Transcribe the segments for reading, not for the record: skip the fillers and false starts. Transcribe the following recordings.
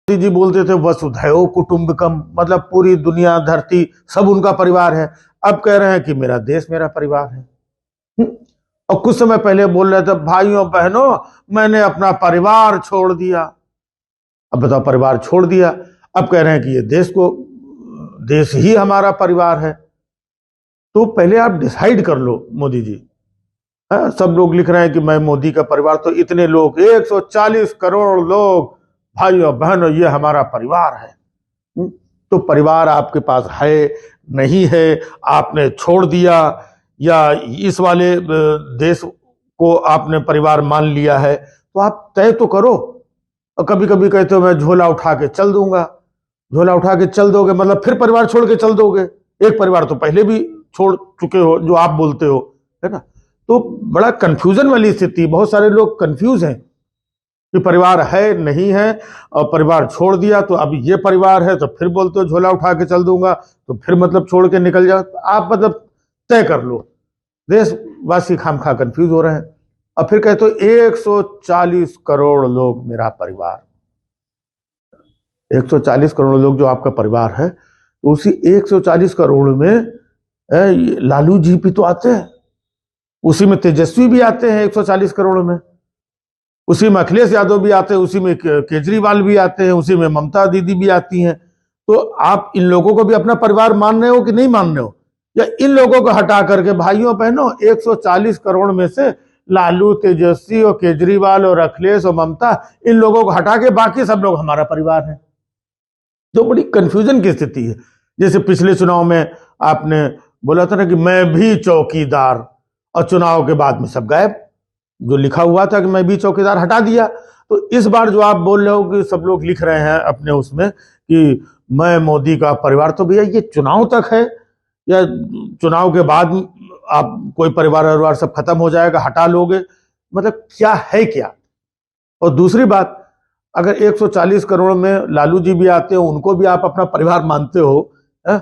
मोदी जी बोलते थे वसुधैव कुटुंबकम, मतलब पूरी दुनिया धरती सब उनका परिवार है। अब कह रहे हैं कि मेरा देश मेरा परिवार है। और कुछ समय पहले बोल रहे थे भाइयों बहनों मैंने अपना परिवार छोड़ दिया। अब बताओ, परिवार छोड़ दिया, अब कह रहे हैं कि ये देश ही हमारा परिवार है। तो पहले आप डिसाइड कर लो मोदी जी। सब लोग लिख रहे हैं कि मैं मोदी का परिवार, तो इतने लोग 140 करोड़ लोग, भाइयों बहनों ये हमारा परिवार है। तो परिवार आपके पास है नहीं है, आपने छोड़ दिया, या इस वाले देश को आपने परिवार मान लिया है, तो आप तय तो करो। और कभी कभी कहते हो मैं झोला उठा के चल दूंगा। झोला उठा के चल दोगे मतलब फिर परिवार छोड़ के चल दोगे। एक परिवार तो पहले भी छोड़ चुके हो जो आप बोलते हो, है ना। तो बड़ा कंफ्यूजन वाली स्थिति, बहुत सारे लोग कंफ्यूज हैं कि परिवार है नहीं है, और परिवार छोड़ दिया तो अब ये परिवार है, तो फिर बोलते हो झोला उठा के चल दूंगा, तो फिर मतलब छोड़ के निकल जाओ। आप मतलब तय कर लो। देशवासी खामखा कंफ्यूज हो रहे हैं। और फिर कहते हो 140 करोड़ लोग मेरा परिवार। 140 करोड़ लोग जो आपका परिवार है, तो उसी 140 करोड़ में लालू जी भी तो आते हैं, उसी में तेजस्वी भी आते हैं 140 करोड़ में, उसी में अखिलेश यादव भी आते हैं, उसी में केजरीवाल भी आते हैं, उसी में ममता दीदी भी आती हैं। तो आप इन लोगों को भी अपना परिवार मान रहे हो कि नहीं मान रहे हो? या इन लोगों को हटा करके भाइयों बहनों 140 करोड़ में से लालू, तेजस्वी और केजरीवाल और अखिलेश और ममता, इन लोगों को हटा के बाकी सब लोग हमारा परिवार है। तो बड़ी कंफ्यूजन की स्थिति है। जैसे पिछले चुनाव में आपने बोला था ना कि मैं भी चौकीदार, और चुनाव के बाद में सब गायब। जो लिखा हुआ था कि मैं भी चौकीदार, हटा दिया। तो इस बार जो आप बोल रहे हो कि सब लोग लिख रहे हैं अपने उसमें कि मैं मोदी का परिवार, तो भैया ये चुनाव तक है या चुनाव के बाद आप कोई परिवार सब खत्म हो जाएगा, हटा लोगे? मतलब क्या है क्या? और दूसरी बात, अगर 140 करोड़ में लालू जी भी आते हो, उनको भी आप अपना परिवार मानते हो, है?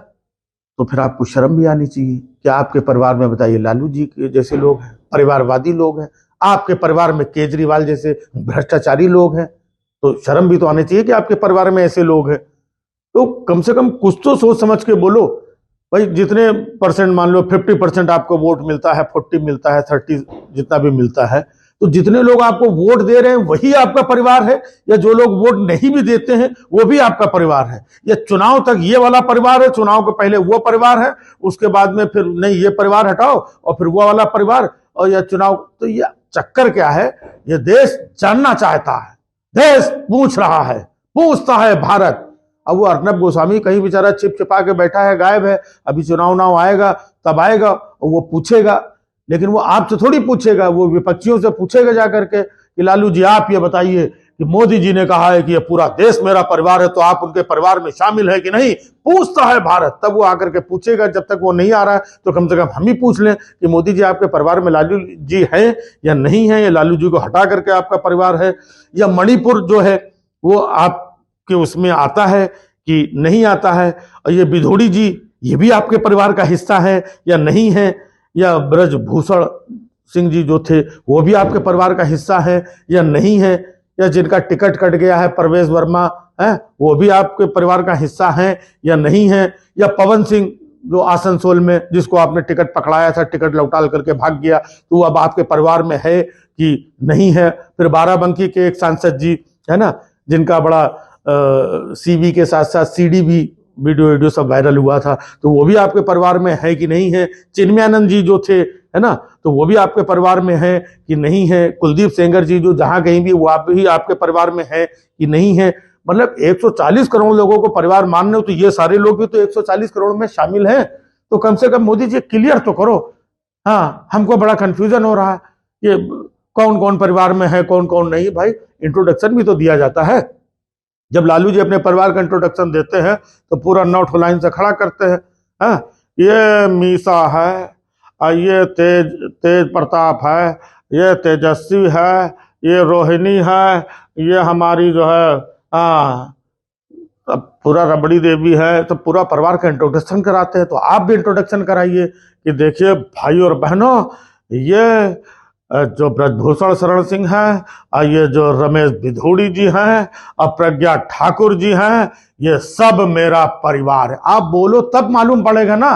तो फिर आपको शर्म भी आनी चाहिए कि आपके परिवार में बताइए लालू जी के जैसे लोग हैं, परिवारवादी लोग हैं, आपके परिवार में केजरीवाल जैसे भ्रष्टाचारी लोग हैं। तो शर्म भी तो आनी चाहिए कि आपके परिवार में ऐसे लोग हैं। तो कम से कम कुछ तो सोच समझ के बोलो भाई। जितने परसेंट, मान लो 50% आपको वोट मिलता है, 40 मिलता है, 30 जितना भी मिलता है, तो जितने लोग आपको वोट दे रहे हैं वही आपका परिवार है, या जो लोग वोट नहीं भी देते हैं वो भी आपका परिवार है? या चुनाव तक ये वाला परिवार है, चुनाव के पहले वो परिवार है, उसके बाद में फिर नहीं ये परिवार हटाओ और फिर वो वाला परिवार, और या चुनाव? तो ये चक्कर क्या है? ये देश जानना चाहता है, देश पूछ रहा है, पूछता है भारत। अब वो अर्नब गोस्वामी कहीं बेचारा छिप छिपा के बैठा है, गायब है। अभी चुनाव आएगा तब आएगा और वो पूछेगा, लेकिन वो आपसे थोड़ी पूछेगा, वो विपक्षियों से पूछेगा जाकर के कि लालू जी आप ये बताइए कि मोदी जी ने कहा है कि ये पूरा देश मेरा परिवार है, तो आप उनके परिवार में शामिल है कि नहीं? पूछता है भारत, तब वो आकर के पूछेगा। जब तक वो नहीं आ रहा है तो कम से कम हम ही पूछ लें कि मोदी जी आपके परिवार में लालू जी है या नहीं है, या लालू जी को हटा करके आपका परिवार है, या मणिपुर जो है वो आपके उसमें आता है कि नहीं आता है, और ये बिधोड़ी जी ये भी आपके परिवार का हिस्सा है या नहीं है, या ब्रजभूषण सिंह जी जो थे वो भी आपके परिवार का हिस्सा है या नहीं है, या जिनका टिकट कट गया है परवेश वर्मा है वो भी आपके परिवार का हिस्सा है या नहीं है, या पवन सिंह जो आसनसोल में जिसको आपने टिकट पकड़ाया था, टिकट लौटाल करके भाग गया, तो अब आपके परिवार में है कि नहीं है। फिर बाराबंकी के एक सांसद जी है ना, जिनका बड़ा सीवी के साथ साथ सीडी भी वीडियो सब वायरल हुआ था, तो वो भी आपके परिवार में है कि नहीं है। चिन्मयानंद जी जो थे है ना, तो वो भी आपके परिवार में है कि नहीं है। कुलदीप सेंगर जी जो जहां कहीं भी, वो आप भी आपके परिवार में है कि नहीं है। मतलब 140 करोड़ लोगों को परिवार मान रहे हो, तो ये सारे लोग भी तो 140 करोड़ में शामिल हैं। तो कम से कम मोदी जी क्लियर तो करो। हाँ, हमको बड़ा कंफ्यूजन हो रहा है ये कौन कौन परिवार में है, कौन कौन नहीं। भाई इंट्रोडक्शन भी तो दिया जाता है। जब लालू जी अपने परिवार का इंट्रोडक्शन देते हैं तो पूरा 9 लाइन से खड़ा करते हैं। हाँ, ये मीसा है, ये तेज प्रताप है, ये तेजस्वी है, ये रोहिणी है, ये हमारी जो है पूरा रबड़ी देवी है। तो पूरा परिवार का इंट्रोडक्शन कराते हैं। तो आप भी इंट्रोडक्शन कराइए कि देखिए भाई और बहनों, ये जो ब्रजभूषण शरण सिंह हैं, ये जो रमेश भिधोड़ी जी हैं और प्रज्ञा ठाकुर जी हैं, ये सब मेरा परिवार है। आप बोलो तब मालूम पड़ेगा ना